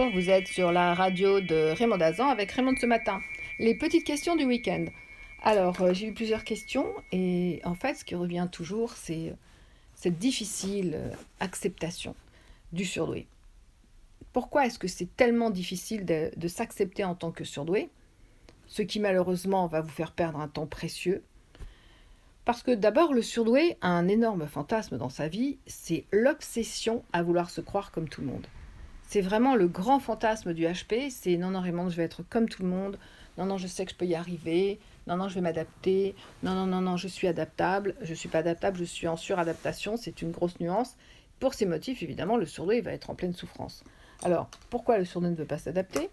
Vous êtes sur la radio de Raymond Dazan avec Raymond de ce matin. Les petites questions du week-end. Alors, j'ai eu plusieurs questions et en fait, ce qui revient toujours, c'est cette difficile acceptation du surdoué. Pourquoi est-ce que c'est tellement difficile de s'accepter en tant que surdoué? Ce qui malheureusement va vous faire perdre un temps précieux. Parce que d'abord, le surdoué a un énorme fantasme dans sa vie, c'est l'obsession à vouloir se croire comme tout le monde. C'est vraiment le grand fantasme du HP, c'est non, non, Raymond, je vais être comme tout le monde, non, non, je sais que je peux y arriver, non, non, je vais m'adapter, non, non, non, non, je suis adaptable, je ne suis pas adaptable, je suis en suradaptation, c'est une grosse nuance. Pour ces motifs, évidemment, le surdoué va être en pleine souffrance. Alors, pourquoi le surdoué ne veut pas s'adapter?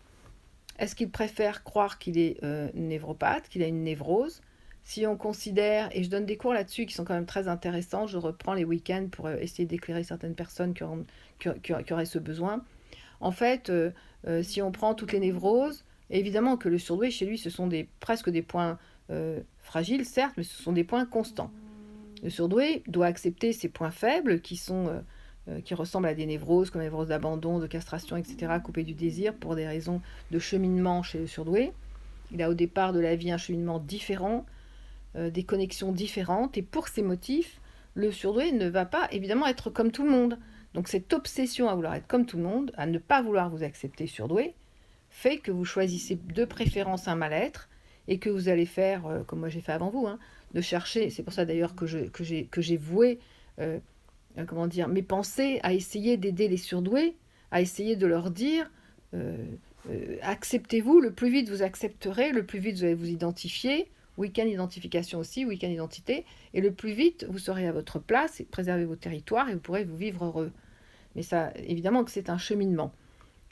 Est-ce qu'il préfère croire qu'il est névropathe, qu'il a une névrose? Si on considère, et je donne des cours là-dessus qui sont quand même très intéressants, je reprends les week-ends pour essayer d'éclairer certaines personnes qui auraient ce besoin. En fait, si on prend toutes les névroses, évidemment que le surdoué, chez lui, ce sont presque des points fragiles, certes, mais ce sont des points constants. Le surdoué doit accepter ses points faibles qui ressemblent à des névroses, comme la névrose d'abandon, de castration, etc., coupée du désir, pour des raisons de cheminement chez le surdoué. Il a au départ de la vie un cheminement différent, des connexions différentes, et pour ces motifs, le surdoué ne va pas évidemment être comme tout le monde. Donc cette obsession à vouloir être comme tout le monde, à ne pas vouloir vous accepter surdoué, fait que vous choisissez de préférence un mal-être et que vous allez faire, comme moi j'ai fait avant vous, de chercher, c'est pour ça d'ailleurs que j'ai voué mes pensées à essayer d'aider les surdoués, à essayer de leur dire acceptez-vous, le plus vite vous accepterez, le plus vite vous allez vous identifier, week-end identification aussi, week-end identité, et le plus vite vous serez à votre place, et préservez vos territoires et vous pourrez vous vivre heureux. Mais ça, évidemment que c'est un cheminement.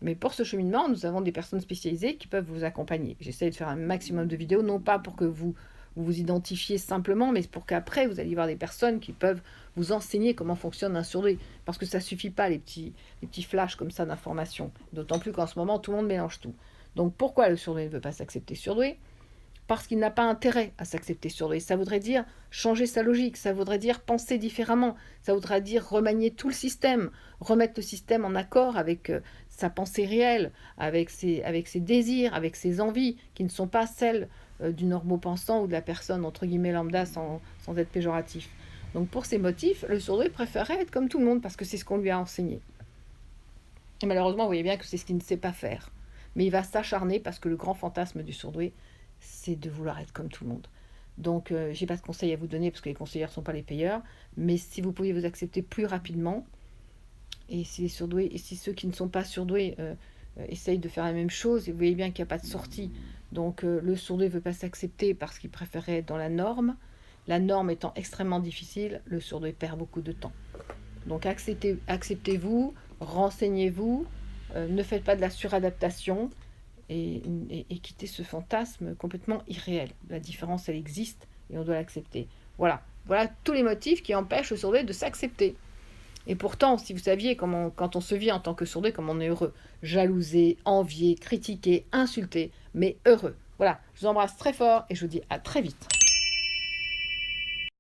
Mais pour ce cheminement, nous avons des personnes spécialisées qui peuvent vous accompagner. J'essaie de faire un maximum de vidéos, non pas pour que vous vous identifiez simplement, mais pour qu'après, vous allez voir des personnes qui peuvent vous enseigner comment fonctionne un surdoué. Parce que ça ne suffit pas, les petits flashs comme ça d'informations. D'autant plus qu'en ce moment, tout le monde mélange tout. Donc pourquoi le surdoué ne veut pas s'accepter surdoué? Parce qu'il n'a pas intérêt à s'accepter surdoué. Ça voudrait dire changer sa logique, ça voudrait dire penser différemment, ça voudrait dire remanier tout le système, remettre le système en accord avec sa pensée réelle, avec ses désirs, avec ses envies, qui ne sont pas celles du normopensant ou de la personne, entre guillemets, lambda, sans être péjoratif. Donc pour ces motifs, le surdoué préférerait être comme tout le monde, parce que c'est ce qu'on lui a enseigné. Et malheureusement, vous voyez bien que c'est ce qu'il ne sait pas faire. Mais il va s'acharner, parce que le grand fantasme du surdoué, c'est de vouloir être comme tout le monde. Donc, je n'ai pas de conseils à vous donner parce que les conseillers ne sont pas les payeurs. Mais si vous pouviez vous accepter plus rapidement, et si les surdoués, et si ceux qui ne sont pas surdoués essayent de faire la même chose, et vous voyez bien qu'il n'y a pas de sortie. Donc, le surdoué ne veut pas s'accepter parce qu'il préférait être dans la norme. La norme étant extrêmement difficile, le surdoué perd beaucoup de temps. Donc, acceptez-vous, renseignez-vous, ne faites pas de la suradaptation. Et quitter ce fantasme complètement irréel. La différence, elle existe et on doit l'accepter. Voilà tous les motifs qui empêchent le surdoué de s'accepter. Et pourtant, si vous saviez quand on se vit en tant que surdoué, comme on est heureux, jalousé, envié, critiqué, insulté, mais heureux. Voilà, je vous embrasse très fort et je vous dis à très vite.